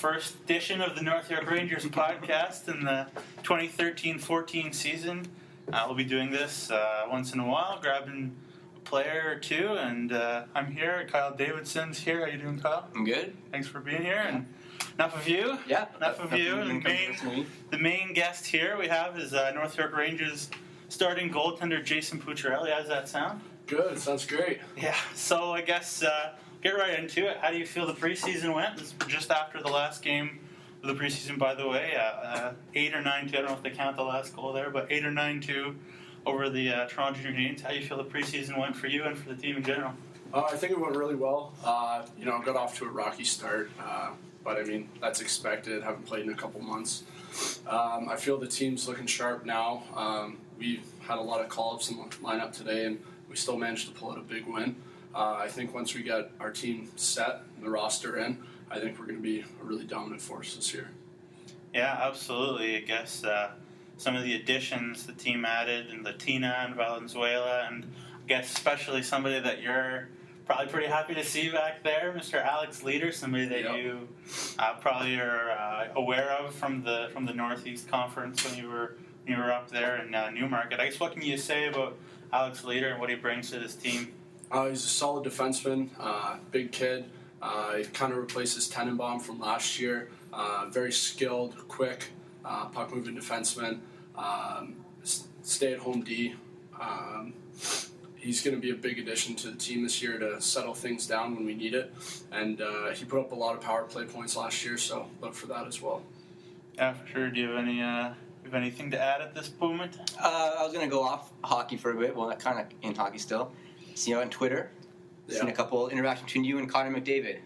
first edition of the North York Rangers podcast in the 2013-14 season. We'll be doing this once in a while, grabbing a player or two, and I'm here. Kyle Davidson's here. How you doing, Kyle? I'm good. Thanks for being here. And enough of you. Yeah. Enough of you. And the main guest here we have is North York Rangers starting goaltender Jason Pucciarelli. How does that sound? Good. Sounds great. Yeah. So I guess get right into it. How do you feel the preseason went? This is just after the last game of the preseason, by the way. 8 or 9-2. I don't know if they count the last goal there, but 8 or 9-2 over the Toronto Junior Canadiens. How do you feel the preseason went for you and for the team in general? I think it went really well. Got off to a rocky start, but I mean that's expected. Haven't played in a couple months. I feel the team's looking sharp now. We had a lot of call-ups in the lineup today, and we still managed to pull out a big win. I think once we get our team set and the roster in, I think we're going to be a really dominant force this year. Yeah, absolutely. I guess some of the additions the team added, and Latina and Valenzuela, and I guess especially somebody that you're probably pretty happy to see back there, Mr. Alex Leader, somebody that you probably are aware of from the Northeast Conference when you were up there in Newmarket. I guess what can you say about Alex Leader and what he brings to this team? He's a solid defenseman, big kid. He kind of replaces Tenenbaum from last year. Very skilled, quick, puck-moving defenseman. Stay-at-home D. He's going to be a big addition to the team this year to settle things down when we need it. And he put up a lot of power play points last year, so look for that as well. Yeah, for sure. Do you have anything to add at this moment? I was going to go off hockey for a bit. Well, kind of in hockey still. See you on Twitter. Seen a couple interactions between you and Connor McDavid.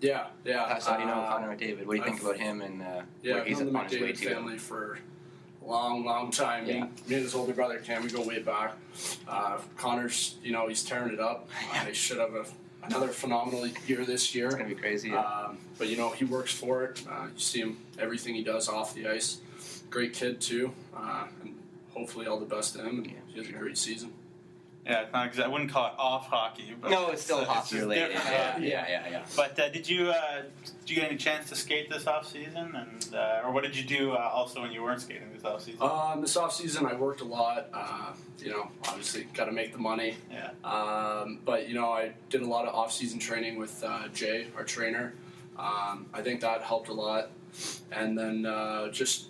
Yeah. How do you know Connor McDavid? What do you think about him and where he's on his way to? Family for a long time. Yeah. Me and his older brother Cam, we go way back. Connor's, he's tearing it up. He should have another phenomenal year this year. It's gonna be crazy. But he works for it. You see him, everything he does off the ice. Great kid too, and hopefully all the best to him. And he has a great season. Yeah, it's not exactly, I wouldn't call it off hockey. But no, it's still hockey related. Yeah. But did you get any chance to skate this off season, and or what did you do also when you weren't skating this off season? This off season, I worked a lot. Obviously got to make the money. Yeah. But I did a lot of off season training with Jay, our trainer. I think that helped a lot, and then just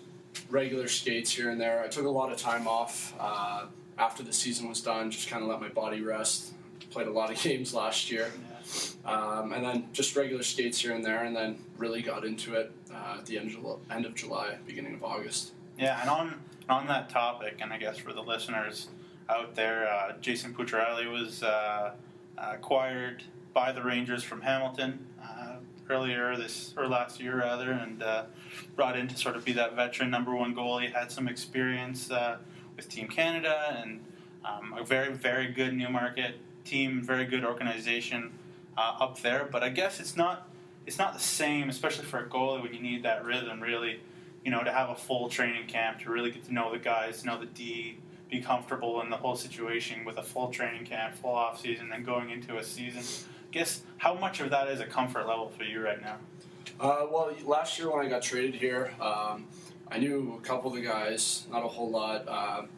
regular skates here and there. I took a lot of time off. After the season was done, just kind of let my body rest. Played a lot of games last year. And then just regular skates here and there, and then really got into it at the end of July, beginning of August. Yeah, and on that topic, and I guess for the listeners out there, Jason Pucciarelli was acquired by the Rangers from Hamilton last year rather, and brought in to sort of be that veteran number one goalie. Had some experience with Team Canada, and a very, very good Newmarket team, very good organization up there. But I guess it's not the same, especially for a goalie, when you need that rhythm, really, to have a full training camp, to really get to know the guys, to know the D, be comfortable in the whole situation with a full training camp, full off season, then going into a season. I guess how much of that is a comfort level for you right now? Well, last year when I got traded here, I knew a couple of the guys, not a whole lot.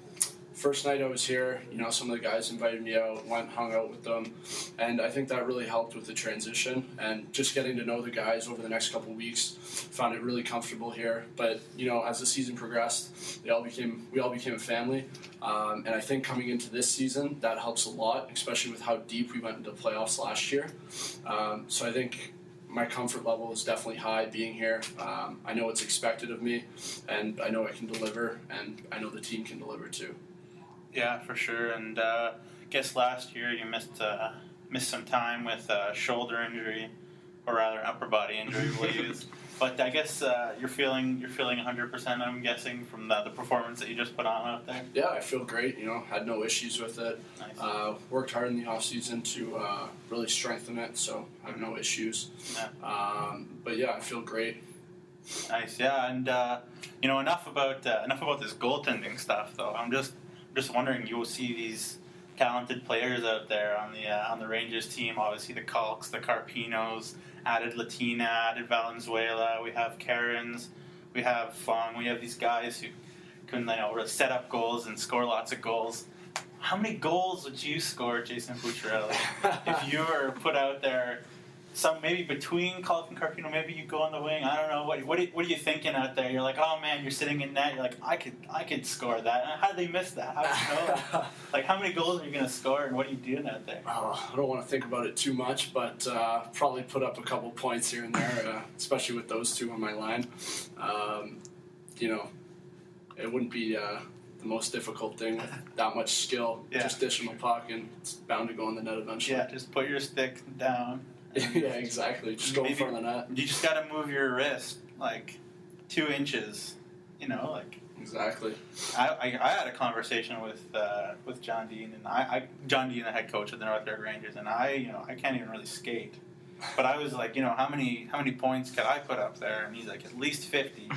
First night I was here, some of the guys invited me out, hung out with them, and I think that really helped with the transition and just getting to know the guys over the next couple of weeks. Found it really comfortable here, but as the season progressed, we all became a family, and I think coming into this season that helps a lot, especially with how deep we went into playoffs last year. So I think my comfort level is definitely high being here. I know what's expected of me, and I know I can deliver, and I know the team can deliver too. Yeah, for sure. And I guess last year you missed some time with a shoulder injury, or rather an upper body injury, we'll use. But I guess you're feeling 100%. I'm guessing from the performance that you just put on out there. Yeah, I feel great. Had no issues with it. Nice. Worked hard in the off season to really strengthen it, so I have no issues. Yeah. But yeah, I feel great. Nice. Yeah, and enough about this goaltending stuff though. I'm just wondering, you will see talented players out there on the Rangers team. Obviously, the Calks, the Carpinos, added Latina, added Valenzuela. We have Karens, we have Fung. We have these guys who can set up goals and score lots of goals. How many goals would you score, Jason Pucciarelli, if you were put out there? Some maybe between Calk and Carpino, maybe you go on the wing. I don't know. What are you thinking out there? You're like, oh man, you're sitting in net. You're like, I could score that. How did they miss that? How did you know that? Like, how many goals are you gonna score, and what are you doing out there? I don't want to think about it too much, but probably put up a couple points here and there, especially with those two on my line. It wouldn't be the most difficult thing with that much skill. Yeah. Just dish them a puck, and it's bound to go in the net eventually. Yeah, just put your stick down. Yeah, exactly. Just go in front of the net. You just gotta move your wrist like 2 inches. Exactly. I had a conversation with John Dean, and John Dean, the head coach of the North York Rangers, and I can't even really skate. But I was like, how many points could I put up there? And he's like, at least 50.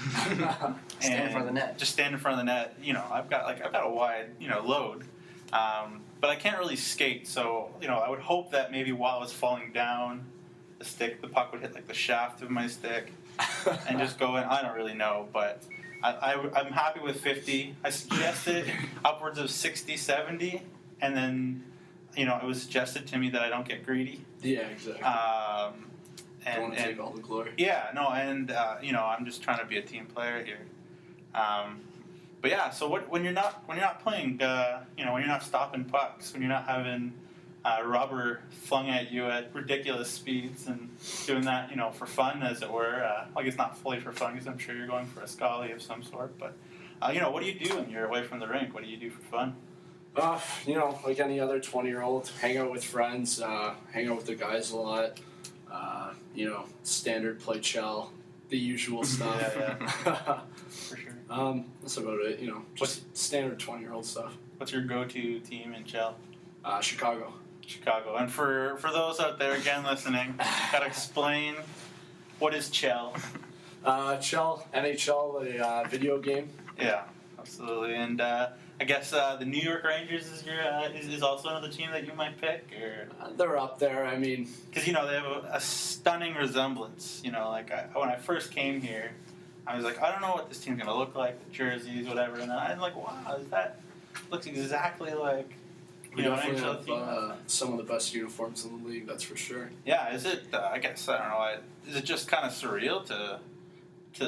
Stand in front of the net. Just stand in front of the net. I've got a wide load, but I can't really skate. So I would hope that maybe while I was falling down, the puck would hit like the shaft of my stick and just go in. I don't really know, but I'm happy with 50. I suggested upwards of 60, 70, and then it was suggested to me that I don't get greedy. Yeah, exactly. Don't want to take all the glory. Yeah, no, and I'm just trying to be a team player here. But yeah, so when you're not playing, when you're not stopping pucks, when you're not having rubber flung at you at ridiculous speeds and doing that, for fun, as it were. I guess not fully for fun, because I'm sure you're going for a scully of some sort. But what do you do when you're away from the rink? What do you do for fun? Like any other 20-year-old, hang out with friends, hang out with the guys a lot. Standard play chell, the usual stuff. Yeah. For sure. That's about it. Just standard 20-year-old stuff. What's your go-to team in Chell? Chicago. And for those out there again listening, gotta explain what is Chell. Chell, NHL, a video game. Yeah, absolutely. And I guess the New York Rangers is also another team that you might pick, or They're up there. I mean, because they have a stunning resemblance. When I first came here, I was like, I don't know what this team's gonna look like, the jerseys, whatever, and I'm like, wow, that looks exactly like we an definitely NHL team. have some of the best uniforms in the league. That's for sure. Yeah, is it? I guess I don't know. Is it just kind of surreal to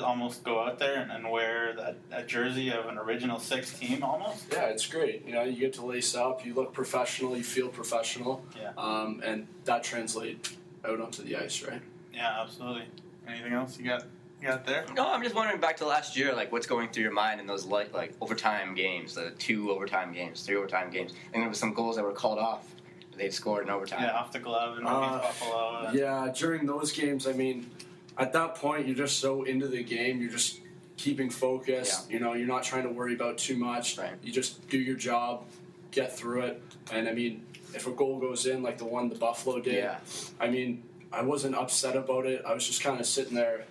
almost go out there and wear a jersey of an original 6 team almost? Yeah, it's great. You get to lace up. You look professional. You feel professional. Yeah. And that translates out onto the ice, right? Yeah, absolutely. Anything else you got there? No, I'm just wondering back to last year, like what's going through your mind in those like overtime games, the 2 overtime games, 3 overtime games, and there was some goals that were called off. They'd scored in overtime. Yeah, off the glove and against Buffalo. Yeah, during those games, I mean, at that point, you're just so into the game. You're just keeping focused. Yeah. You're not trying to worry about too much. Right. You just do your job, get through it. And I mean, if a goal goes in, like the one the Buffalo did, Yeah. I mean, I wasn't upset about it. I was just kind of sitting there.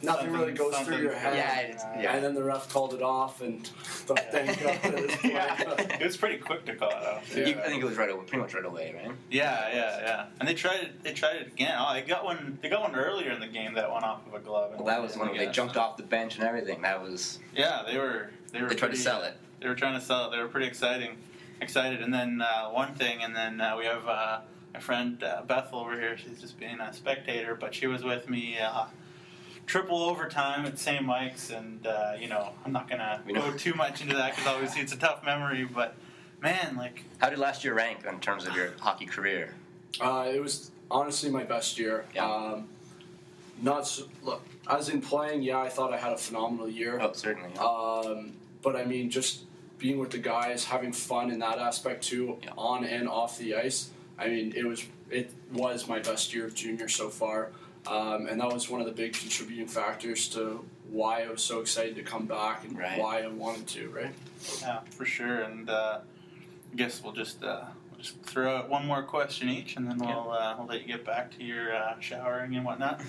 Nothing really goes through your head. Yeah. And then the ref called it off, and thank God that it was played. It was pretty quick to call it off. Yeah. I think it was pretty much right away, right? Yeah. And they tried it again. Oh, they got one earlier in the game that went off of a glove. Well, that was when they jumped off the bench and everything. That was. Yeah, they tried to sell it. They were trying to sell it. They were pretty excited. And then one thing, and then we have my friend Beth over here. She's just being a spectator, but she was with me. Triple overtime at St. Mike's, and I'm not gonna go too much into that because obviously it's a tough memory. But man, How did last year rank in terms of your hockey career? It was honestly my best year. Yeah. Look, as in playing, I thought I had a phenomenal year. Oh, certainly. But I mean, just being with the guys, having fun in that aspect too, on and off the ice. I mean, it was my best year of junior so far. And that was one of the big contributing factors to why I was so excited to come back and why I wanted to, right? Yeah, for sure. And I guess we'll just throw out one more question each, and then we'll let you get back to your showering and whatnot.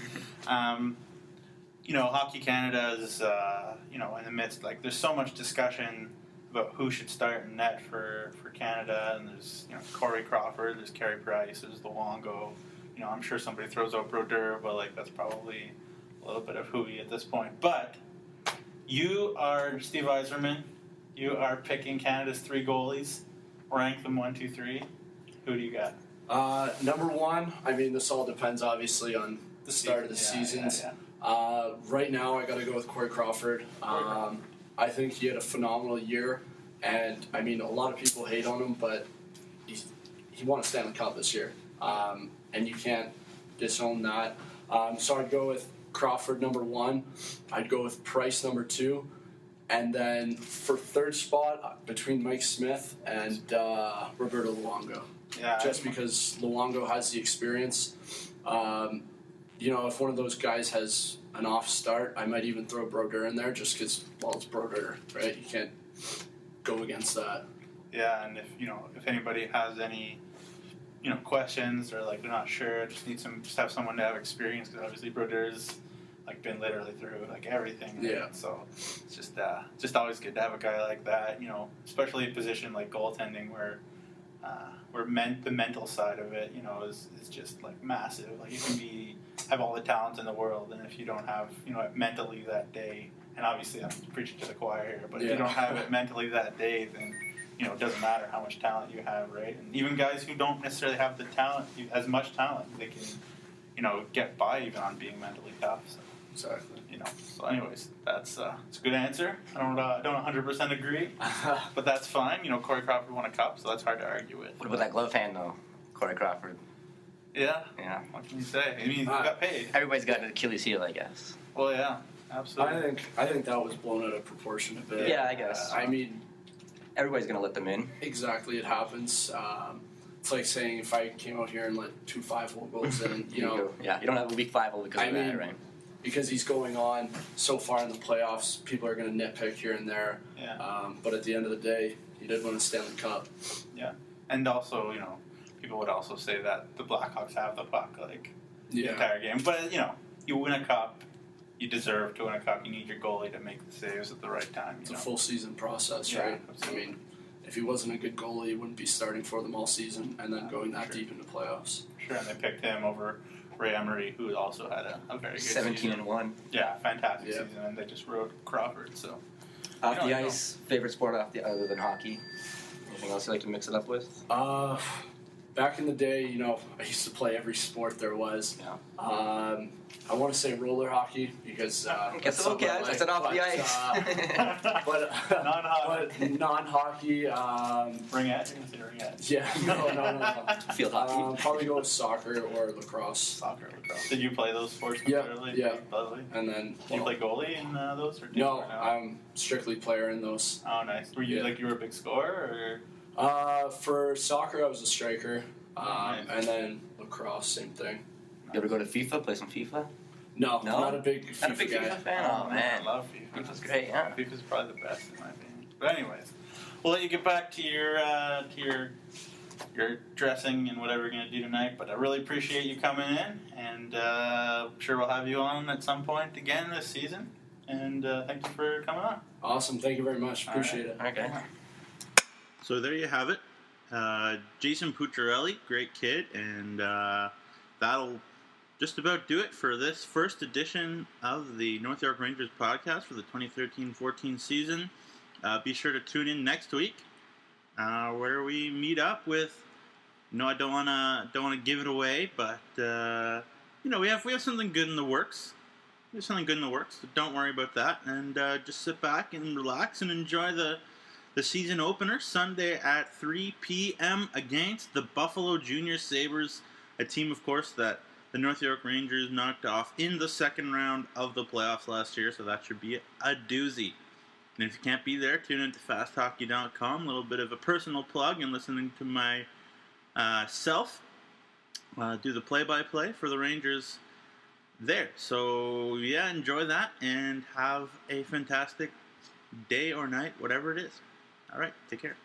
Hockey Canada is in the midst. There's so much discussion about who should start in net for Canada, and there's Corey Crawford, there's Carey Price, there's Luongo. I'm sure somebody throws out Brodeur, but like that's probably a little bit of hooey at this point. But you are Steve Yzerman. You are picking Canada's 3 goalies. Rank them 1, 2, 3. Who do you got? Number 1, I mean, this all depends obviously on the start of the seasons. Yeah. Right now, I got to go with Corey Crawford. I think he had a phenomenal year, and I mean, a lot of people hate on him, but he won a Stanley Cup this year, and you can't disown that. So I'd go with Crawford number 1. I'd go with Price number 2. And then for third spot, between Mike Smith and Roberto Luongo. Yeah, just because Luongo has the experience. If one of those guys has an off start, I might even throw Brodeur in there just because, well, it's Brodeur, right? You can't go against that. Yeah, and if anybody has any, questions or like they're not sure, just have someone to have experience, because obviously Brodeur's been literally through everything. Right? Yeah. So it's just always good to have a guy like that. Especially a position like goaltending where the mental side of it, is just massive. You can have all the talent in the world, and if you don't have it mentally that day, and obviously I'm preaching to the choir here, but if you don't have it mentally that day, then it doesn't matter how much talent you have, right? And even guys who don't necessarily have the talent, as much talent, they can get by even on being mentally tough. So. Exactly. So anyways, it's a good answer. I don't 100% agree, but that's fine. Corey Crawford won a cup, so that's hard to argue with. What about that glove hand though, Corey Crawford? Yeah. Yeah. What can you say? I mean, he got paid. Everybody's got an Achilles heel, I guess. Well, yeah, absolutely. I think that was blown out of proportion a bit. Yeah, I guess. I mean, everybody's gonna let them in. Exactly, it happens. It's like saying if I came out here and let 2 5-hole goals in, Yeah, you don't have a week 5-hole because of that, right? Because he's going on so far in the playoffs, people are going to nitpick here and there. Yeah. But at the end of the day, he did win a Stanley Cup. Yeah. And also, people would also say that the Blackhawks have the puck, the entire game. But, you win a cup, you deserve to win a cup. You need your goalie to make the saves at the right time. It's a full season process, right? Absolutely. I mean, if he wasn't a good goalie, he wouldn't be starting for them all season and then going that deep into playoffs. Sure, and they picked him over Ray Emery, who also had a very good 17-1. Yeah, fantastic season, and they just rode Crawford. So off the ice, favorite sport other than hockey? Anything else you like to mix it up with? Back in the day, I used to play every sport there was. Yeah. I want to say roller hockey because it's okay. I said off the ice. But non-hockey. Ringette? You're gonna say ringette? Yeah. No. Field hockey. Probably go with soccer or lacrosse. Soccer, lacrosse. Did you play those sports? Yeah. Lovely. And then Did you play goalie in those? Or no, I'm strictly player in those. Oh, nice. Were you you were a big scorer, or? For soccer, I was a striker. Nice. And then lacrosse, same thing. You ever go to FIFA? Play some FIFA? No, not a big FIFA Not a big guy. FIFA fan? Oh, man. I love FIFA. FIFA's great, yeah. FIFA's probably the best in my opinion. But anyways, we'll let you get back to your dressing and whatever you're going to do tonight. But I really appreciate you coming in, and I'm sure we'll have you on at some point again this season. And thank you for coming on. Awesome. Thank you very much. Appreciate it. Okay. So there you have it. Jason Pucciarelli, great kid, and that'll just about do it for this first edition of the North York Rangers podcast for the 2013-14 season. Be sure to tune in next week, where we meet up with. I don't wanna give it away, but we have something good in the works. So don't worry about that, and just sit back and relax and enjoy the season opener Sunday at 3 p.m. against the Buffalo Junior Sabres, a team, of course, that the North York Rangers knocked off in the second round of the playoffs last year, so that should be a doozy. And if you can't be there, tune in to fasthockey.com, a little bit of a personal plug, and listening to my self do the play-by-play for the Rangers there. So, yeah, enjoy that, and have a fantastic day or night, whatever it is. All right, take care.